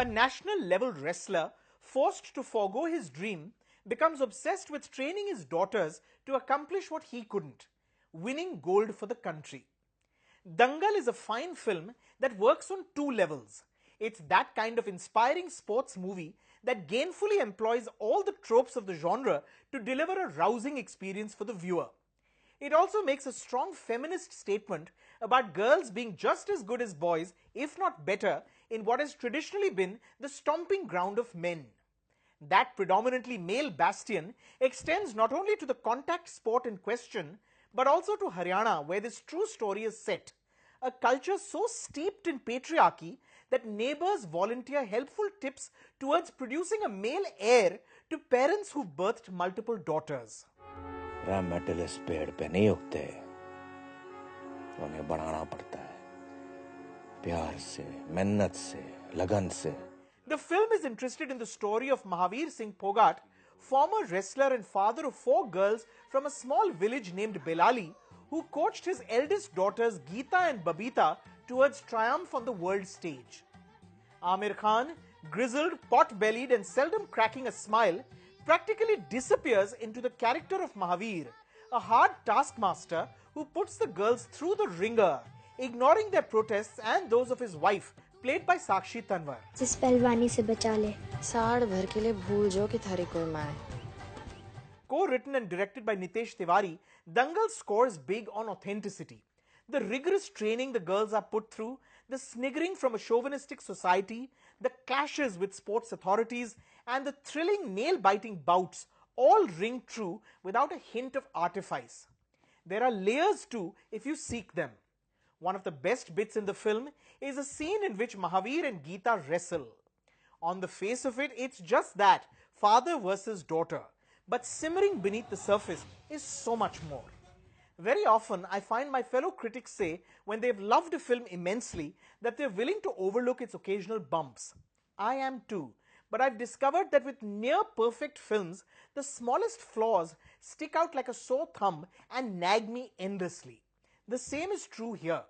A national-level wrestler, forced to forego his dream, becomes obsessed with training his daughters to accomplish what he couldn't, winning gold for the country. Dangal is a fine film that works on two levels. It's that kind of inspiring sports movie that gainfully employs all the tropes of the genre to deliver a rousing experience for the viewer. It also makes a strong feminist statement about girls being just as good as boys, if not better, in what has traditionally been the stomping ground of men. That predominantly male bastion extends not only to the contact sport in question, but also to Haryana, where this true story is set. A culture so steeped in patriarchy that neighbors volunteer helpful tips towards producing a male heir to parents who birthed multiple daughters. Metal पेड़ पे नहीं उगते, उन्हें बनाना पड़ता है, प्यार से, मेहनत से, लगन से. The film is interested in the story of Mahavir Singh Phogat, former wrestler and father of 4 girls from a small village named Belali, who coached his eldest daughters Geeta and Babita towards triumph on the world stage. Amir Khan, grizzled, pot-bellied and seldom cracking a smile, practically disappears into the character of Mahavir, a hard taskmaster who puts the girls through the ringer, ignoring their protests and those of his wife, played by Sakshi Tanwar. जिस पहलवानी से बचा ले, साड़ भर के लिए भूल जो कि थारी कोई माँ है. Co-written and directed by Nitesh Tiwari, Dangal scores big on authenticity. The rigorous training the girls are put through, the sniggering from a chauvinistic society, the clashes with sports authorities, and the thrilling nail-biting bouts all ring true without a hint of artifice. There are layers too if you seek them. One of the best bits in the film is a scene in which Mahavir and Geeta wrestle. On the face of it, it's just that, father versus daughter. But simmering beneath the surface is so much more. Very often, I find my fellow critics say, when they've loved a film immensely, that they're willing to overlook its occasional bumps. I am too. But I've discovered that with near-perfect films, the smallest flaws stick out like a sore thumb and nag me endlessly. The same is true here.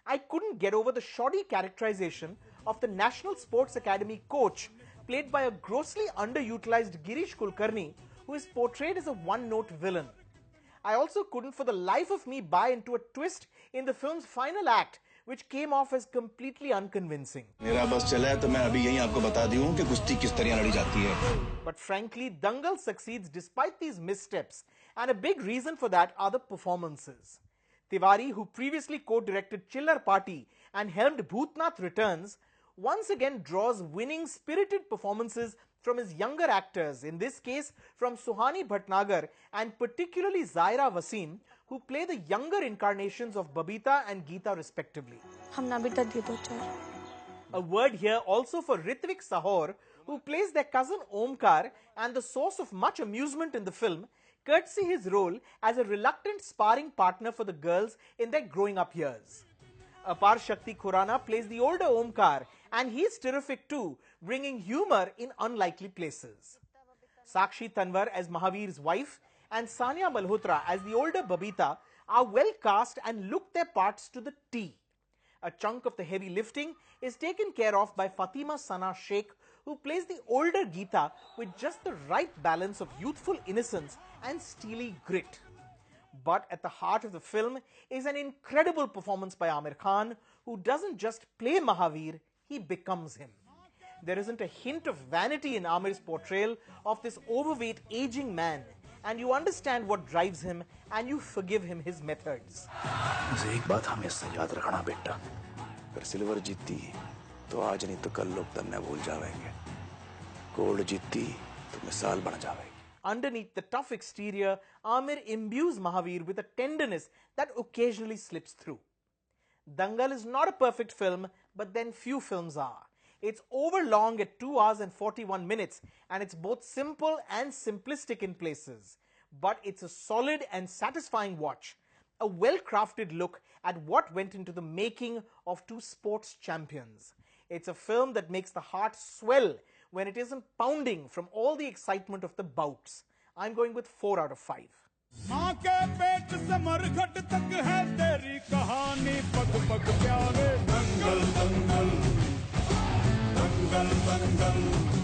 I couldn't get over the shoddy characterization of the National Sports Academy coach, played by a grossly underutilized Girish Kulkarni, who is portrayed as a one-note villain. I also couldn't for the life of me buy into a twist in the film's final act, which came off as completely unconvincing. But frankly, Dangal succeeds despite these missteps, and a big reason for that are the performances. Tiwari, who previously co-directed Chillar Party and helmed Bhootnath Returns, once again draws winning, spirited performances from his younger actors, in this case from Suhani Bhatnagar and particularly Zaira Wasim, who play the younger incarnations of Babita and Geeta respectively. A word here also for Ritvik Sahor, who plays their cousin Omkar and the source of much amusement in the film, courtesy his role as a reluctant sparring partner for the girls in their growing up years. Apar Shakti Khurana plays the older Omkar, and he's terrific too, bringing humor in unlikely places. Sakshi Tanwar as Mahavir's wife and Sania Malhotra as the older Babita are well cast and look their parts to the T. A chunk of the heavy lifting is taken care of by Fatima Sana Sheikh, who plays the older Geeta with just the right balance of youthful innocence and steely grit. But at the heart of the film is an incredible performance by Amir Khan, who doesn't just play Mahavir, he becomes him. There isn't a hint of vanity in Amir's portrayal of this overweight aging man, and you understand what drives him and you forgive him his methods. मुझे एक बात हमेशा याद रखना बेटा, अगर silver जीती तो आज नहीं तो कल लोग तन्ने भूल जाएंगे, गोल्ड जीती तो मिसाल बन जाएगी. Underneath the tough exterior, Amir imbues Mahavir with a tenderness that occasionally slips through. Dangal is not a perfect film, but then few films are. It's overlong at 2 hours and 41 minutes, and it's both simple and simplistic in places. But it's a solid and satisfying watch, a well-crafted look at what went into the making of two sports champions. It's a film that makes the heart swell when it isn't pounding from all the excitement of the bouts. I'm going with 4 out of 5. माँ के पेट से मरघट तक है तेरी कहानी, पग पग प्यारे दंगल दंगल दंगल बंधम